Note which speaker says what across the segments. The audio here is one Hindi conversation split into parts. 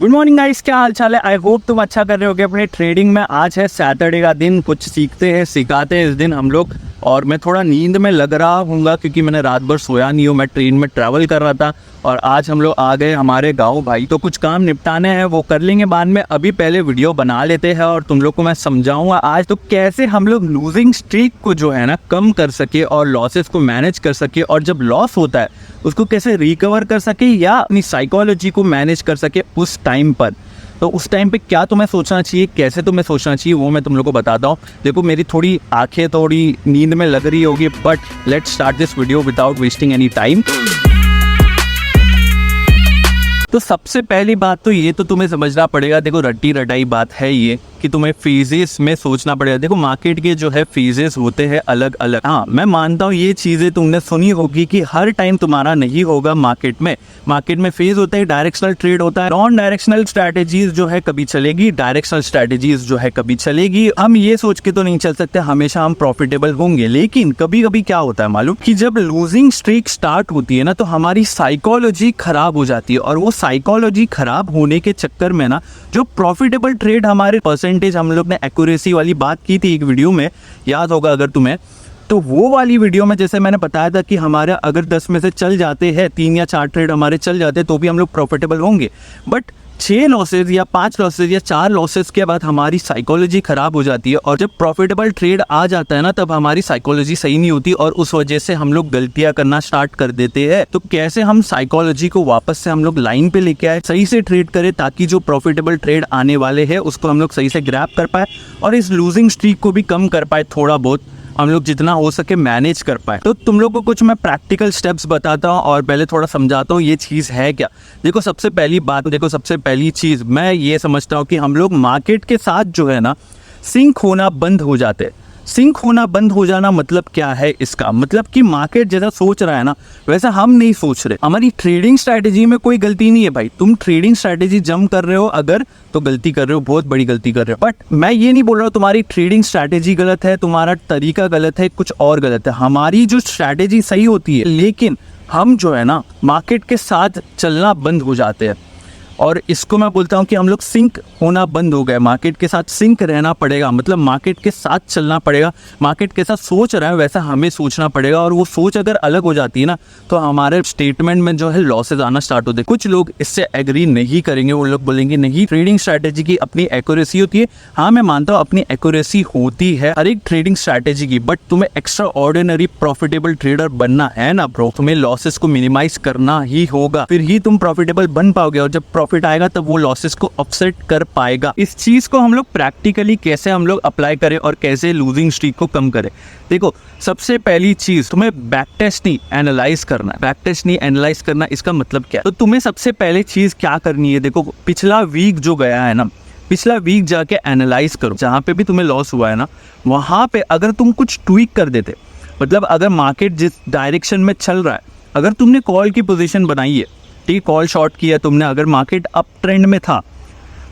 Speaker 1: गुड मॉर्निंग गाइस, क्या हाल चाल है। आई होप तुम अच्छा कर रहे होगे अपने ट्रेडिंग में। आज है सैटरडे का दिन, कुछ सीखते हैं सिखाते हैं इस दिन हम लोग। और मैं थोड़ा नींद में लग रहा हूँगा क्योंकि मैंने रात भर सोया नहीं हूँ। मैं ट्रेन में ट्रैवल कर रहा था और आज हम लोग आ गए हमारे गाँव भाई। तो कुछ काम निपटाने हैं, वो कर लेंगे बाद में। अभी पहले वीडियो बना लेते हैं और तुम लोग को मैं समझाऊंगा आज तो कैसे हम लोग लूजिंग स्ट्रीक को जो है ना कम कर सके और लॉसेस को मैनेज कर सके, और जब लॉस होता है उसको कैसे रिकवर कर सके या अपनी साइकोलॉजी को मैनेज कर सके उस टाइम पर। तो उस टाइम पे क्या तुम्हें सोचना चाहिए, कैसे तुम्हें सोचना चाहिए, वो मैं तुम लोग को बताता हूँ। देखो मेरी थोड़ी आंखें थोड़ी नींद में लग रही होगी, but let's start this video without wasting any time. तो सबसे पहली बात तो ये तो तुम्हें समझना पड़ेगा। देखो रट्टी रटाई बात है ये कि तुम्हें फेजेस में सोचना पड़ेगा। देखो मार्केट के जो है फेजेस होते हैं अलग अलग। हाँ मैं मानता हूँ ये चीज़ें तुमने सुनी होगी कि हर टाइम तुम्हारा नहीं होगा मार्केट में फेज होता है, डायरेक्शनल ट्रेड होता है। नॉन डायरेक्शनल स्ट्रैटेजीज जो है कभी चलेगी, डायरेक्शनल स्ट्रैटेजीज जो है कभी चलेगी। हम ये सोच के तो नहीं चल सकते हमेशा हम प्रॉफिटेबल होंगे। लेकिन कभी कभी क्या होता है मालूम, कि जब लूजिंग स्ट्रीक स्टार्ट होती है ना तो हमारी साइकोलॉजी खराब हो जाती है। और वो साइकोलॉजी खराब होने के चक्कर में ना जो प्रॉफिटेबल ट्रेड हमारे परसेंटेज, हम लोग ने एक्यूरेसी वाली बात की थी एक वीडियो में, याद होगा अगर तुम्हें, तो वो वाली वीडियो में जैसे मैंने बताया था कि हमारा अगर 10 में से चल जाते हैं 3 या 4 ट्रेड हमारे चल जाते हैं तो भी हम लोग प्रॉफिटेबल होंगे। बट 6 लॉसेज या 5 लॉसेज या 4 लॉसेज के बाद हमारी साइकोलॉजी खराब हो जाती है। और जब प्रॉफिटेबल ट्रेड आ जाता है ना तब हमारी साइकोलॉजी सही नहीं होती और उस वजह से हम लोग गलतियां करना स्टार्ट कर देते हैं। तो कैसे हम साइकोलॉजी को वापस से हम लोग लाइन पे लेके आए, सही से ट्रेड करें ताकि जो प्रॉफिटेबल ट्रेड आने वाले हैं उसको हम लोग सही से ग्रैब कर पाए और इस लूजिंग स्ट्रीक को भी कम कर पाए, थोड़ा बहुत हम लोग जितना हो सके मैनेज कर पाए। तो तुम लोग को कुछ मैं प्रैक्टिकल स्टेप्स बताता हूँ और पहले थोड़ा समझाता हूँ ये चीज़ है क्या। देखो सबसे पहली चीज़ मैं ये समझता हूँ कि हम लोग मार्केट के साथ जो है ना सिंक होना बंद हो जाते हैं। सिंक होना बंद हो जाना मतलब क्या है, इसका मतलब कि मार्केट जैसा सोच रहा है ना वैसा हम नहीं सोच रहे। हमारी ट्रेडिंग स्ट्रैटेजी में कोई गलती नहीं है भाई। तुम ट्रेडिंग स्ट्रैटेजी जंप कर रहे हो अगर तो गलती कर रहे हो, बहुत बड़ी गलती कर रहे हो। बट मैं ये नहीं बोल रहा हूँ तुम्हारी ट्रेडिंग स्ट्रैटेजी गलत है, तुम्हारा तरीका गलत है, कुछ और गलत है। हमारी जो स्ट्रैटेजी सही होती है लेकिन हम जो है ना मार्केट के साथ चलना बंद हो जाते हैं। और इसको मैं बोलता हूँ कि हम लोग सिंक होना बंद हो गए। मार्केट के साथ सिंक रहना पड़ेगा, मतलब मार्केट के साथ चलना पड़ेगा। मार्केट के साथ सोच रहा है वैसा हमें सोचना पड़ेगा। और वो सोच अगर अलग हो जाती है ना तो हमारे स्टेटमेंट में जो है लॉसेज आना स्टार्ट होते हैं। कुछ लोग इससे एग्री नहीं करेंगे, वो लोग बोलेंगे नहीं ट्रेडिंग स्ट्रैटेजी की अपनी एक्यूरेसी होती है। हाँ मैं मानता हूँ अपनी एक्यूरेसी होती है हर एक ट्रेडिंग स्ट्रैटेजी की, बट तुम्हें एक्स्ट्रा ऑर्डिनरी प्रॉफिटेबल ट्रेडर बनना है ना ब्रो, तुम्हें लॉसेस को मिनिमाइज करना ही होगा, फिर ही तुम प्रॉफिटेबल बन पाओगे। और जब प्रॉफिट आएगा तब वो लॉसेस को ऑफसेट कर पाएगा। इस चीज को हम लोग प्रैक्टिकली कैसे हम लोग अप्लाई करें और कैसे लूजिंग स्ट्रीक को कम करें। देखो सबसे पहली चीज तुम्हें बैक टेस्ट नहीं एनालाइज करना है। बैक टेस्ट नहीं एनालाइज करना इसका मतलब क्या है, तो तुम्हें सबसे पहले चीज क्या करनी है, देखो पिछला वीक जो गया है ना, पिछला वीक जाके एनालाइज करो। जहां पे भी तुम्हें लॉस हुआ है ना वहां पे अगर तुम कुछ ट्वीक कर देते, मतलब अगर मार्केट जिस डायरेक्शन में चल रहा है, अगर तुमने कॉल की पोजीशन बनाई है, ठीक कॉल शॉर्ट किया तुमने, अगर मार्केट अप ट्रेंड में था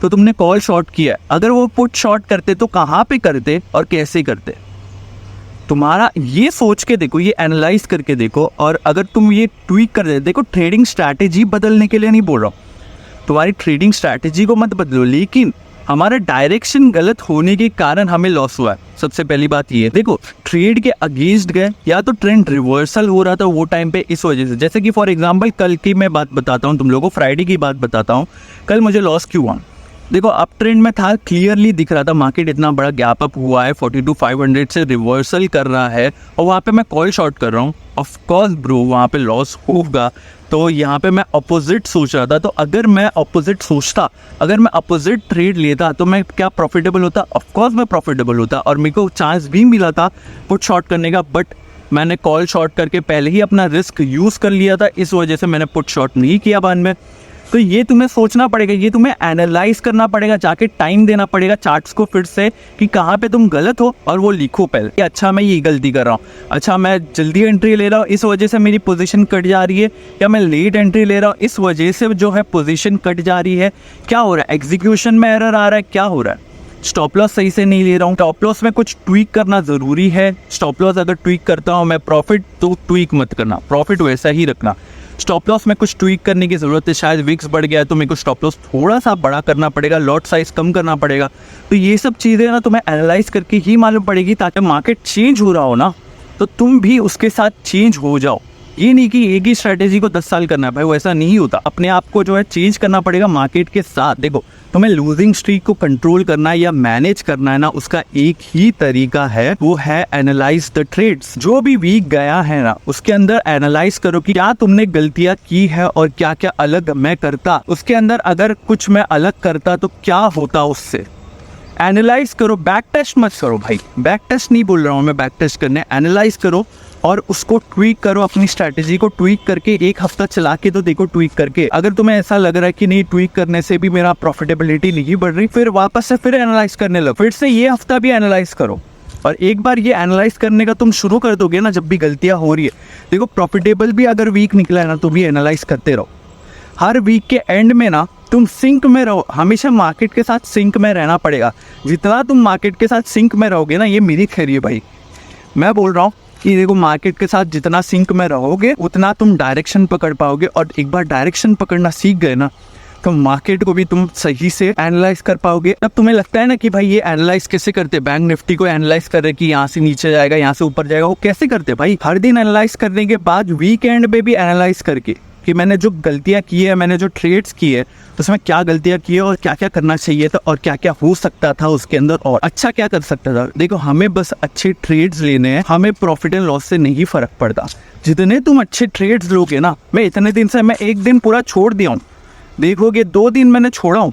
Speaker 1: तो तुमने कॉल शॉर्ट किया, अगर वो पुट शॉर्ट करते तो कहाँ पे करते और कैसे करते, तुम्हारा ये सोच के देखो, ये एनालाइज करके देखो। और अगर तुम ये ट्वीक कर देते, देखो ट्रेडिंग स्ट्रैटेजी बदलने के लिए नहीं बोल रहा हूँ, तुम्हारी ट्रेडिंग स्ट्रैटेजी को मत बदलो, लेकिन हमारा डायरेक्शन गलत होने के कारण हमें लॉस हुआ है। सबसे पहली बात ये देखो, ट्रेड के अगेंस्ट गए या तो ट्रेंड रिवर्सल हो रहा था वो टाइम पे, इस वजह से। जैसे कि फॉर एग्जांपल कल की मैं बात बताता हूँ तुम लोगों को, फ्राइडे की बात बताता हूँ। कल मुझे लॉस क्यों हुआ, देखो अप ट्रेंड में था, क्लियरली दिख रहा था मार्केट इतना बड़ा गैप अप हुआ है 42,500 से रिवर्सल कर रहा है और वहाँ पे मैं कॉल शॉर्ट कर रहा हूँ। ऑफ कोर्स ब्रो वहाँ पे लॉस होगा। तो यहाँ पे मैं अपोजिट सोच रहा था, तो अगर मैं अपोजिट सोचता, अगर मैं अपोजिट ट्रेड लेता तो मैं क्या प्रॉफिटेबल होता, ऑफ कोर्स मैं प्रॉफिटेबल होता और मेरे को चांस भी मिला था पुट शॉर्ट करने का। बट मैंने कॉल शॉर्ट करके पहले ही अपना रिस्क यूज़ कर लिया था, इस वजह से मैंने पुट शॉर्ट नहीं किया बाद में। तो ये तुम्हें सोचना पड़ेगा, ये तुम्हें एनालाइज करना पड़ेगा, जाके टाइम देना पड़ेगा चार्ट्स को फिर से कि कहाँ पे तुम गलत हो और वो लिखो पहले कि अच्छा मैं ये गलती कर रहा हूँ, अच्छा मैं जल्दी एंट्री ले रहा हूँ इस वजह से मेरी पोजीशन कट जा रही है, या मैं लेट एंट्री ले रहा हूँ इस वजह से जो है पोजीशन कट जा रही है, क्या हो रहा है, एग्जीक्यूशन में एरर आ रहा है, क्या हो रहा है, स्टॉप लॉस सही से नहीं ले रहा हूँ, स्टॉप लॉस में कुछ ट्वीक करना ज़रूरी है। स्टॉप लॉस अगर ट्वीक करता हूँ मैं प्रॉफिट, तो ट्वीक मत करना, प्रॉफिट वैसा ही रखना। स्टॉप लॉस में कुछ ट्वीक करने की ज़रूरत है, शायद विक्स बढ़ गया है तो मेरे को स्टॉप लॉस थोड़ा सा बड़ा करना पड़ेगा, लॉट साइज कम करना पड़ेगा। तो ये सब चीज़ें ना तुम्हें एनालाइज करके ही मालूम पड़ेगी, ताकि मार्केट चेंज हो रहा हो ना तो तुम भी उसके साथ चेंज हो जाओ। ये नहीं कि एक ही स्ट्रैटेजी को 10 साल करना है भाई, वैसा नहीं होता। अपने आप को जो है चेंज करना पड़ेगा मार्केट के साथ। देखो तुम्हें लूजिंग स्ट्रीक को कंट्रोल करना है या मैनेज करना है ना, उसका एक ही तरीका है, वो है एनालाइज द ट्रेड्स। जो भी वीक गया है ना उसके अंदर एनालाइज करो कि क्या तुमने गलतियां की है और क्या क्या अलग मैं करता, उसके अंदर अगर कुछ मैं अलग करता तो क्या होता उससे। एनालाइज करो, बैक टेस्ट मत करो भाई, बैक टेस्ट नहीं बोल रहा हूँ मैं, बैक टेस्ट करने, एनालाइज करो और उसको ट्वीक करो, अपनी स्ट्रैटेजी को ट्वीक करके एक हफ्ता चला के तो देखो ट्वीक करके। अगर तुम्हें ऐसा लग रहा है कि नहीं ट्वीक करने से भी मेरा प्रॉफिटेबिलिटी नहीं बढ़ रही, फिर वापस से फिर एनालाइज करने लगो, फिर से ये हफ्ता भी एनालाइज करो। और एक बार ये एनालाइज करने का तुम शुरू कर दोगे ना, जब भी गलतियां हो रही है, देखो प्रॉफिटेबल भी अगर वीक निकला है ना तो भी एनालाइज करते रहो। हर वीक के एंड में ना तुम सिंक में रहो, हमेशा मार्केट के साथ सिंक में रहना पड़ेगा। जितना तुम मार्केट के साथ सिंक में रहोगे ना, ये मेरी खैर है भाई, मैं बोल रहा हूँ कि देखो मार्केट के साथ जितना सिंक में रहोगे उतना तुम डायरेक्शन पकड़ पाओगे। और एक बार डायरेक्शन पकड़ना सीख गए ना तो मार्केट को भी तुम सही से एनालाइज कर पाओगे। तब तुम्हें लगता है ना कि भाई ये एनालाइज कैसे करते, बैंक निफ्टी को एनालाइज कर रहे कि यहाँ से नीचे जाएगा, यहाँ से ऊपर जाएगा, वो कैसे करते भाई। हर दिन एनालाइज करने के बाद वीकेंड में भी एनालाइज करके कि मैंने जो गलतियाँ की है, मैंने जो ट्रेड्स की है उसमें क्या गलतियाँ की है और क्या क्या करना चाहिए था और क्या क्या हो सकता था उसके अंदर और अच्छा क्या कर सकता था। देखो हमें बस अच्छे ट्रेड्स लेने हैं, हमें प्रॉफिट एंड लॉस से नहीं फर्क पड़ता। जितने तुम अच्छे ट्रेड्स लोगे ना, मैं इतने दिन से मैं एक दिन पूरा छोड़ दिया हूँ, देखोगे 2 दिन मैंने छोड़ा हूँ।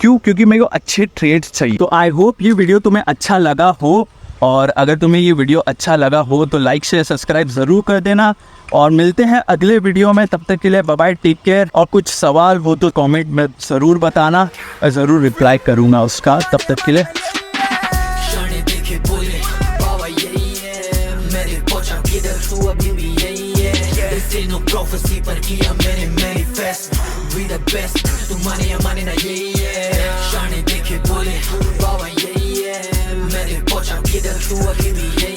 Speaker 1: क्यों? क्योंकि मेरे को अच्छे ट्रेड्स चाहिए। तो आई होप ये वीडियो तुम्हें अच्छा लगा हो, और अगर तुम्हें ये वीडियो अच्छा लगा हो तो लाइक शेयर सब्सक्राइब ज़रूर कर देना, और मिलते हैं अगले वीडियो में। तब तक के लिए बाय बाय, टेक केयर। और कुछ सवाल हो तो कमेंट में ज़रूर बताना, ज़रूर रिप्लाई करूँगा उसका। तब तक के लिए
Speaker 2: Shine, they can bully, wow, yeah, yeah. Mere pocha, kid, tu, give me, yeah.